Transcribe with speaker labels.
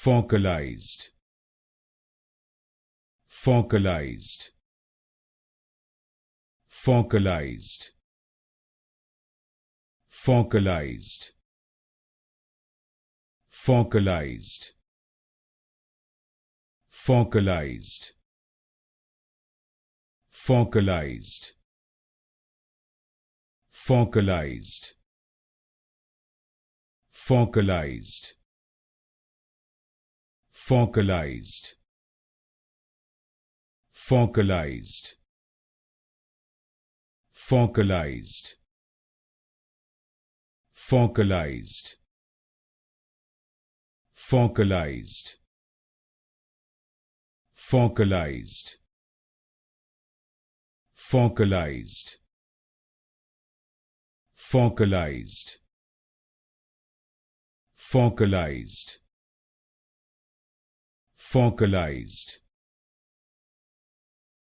Speaker 1: Faucalized, Faucalized, Faucalized, Faucalized, Faucalized, Faucalized, Faucalized, Faucalized, Faucalized, Faucalized, Faucalized, Faucalized, Faucalized, Faucalized, Faucalized, Faucalized, Faucalized, Faucalized, Faucalized,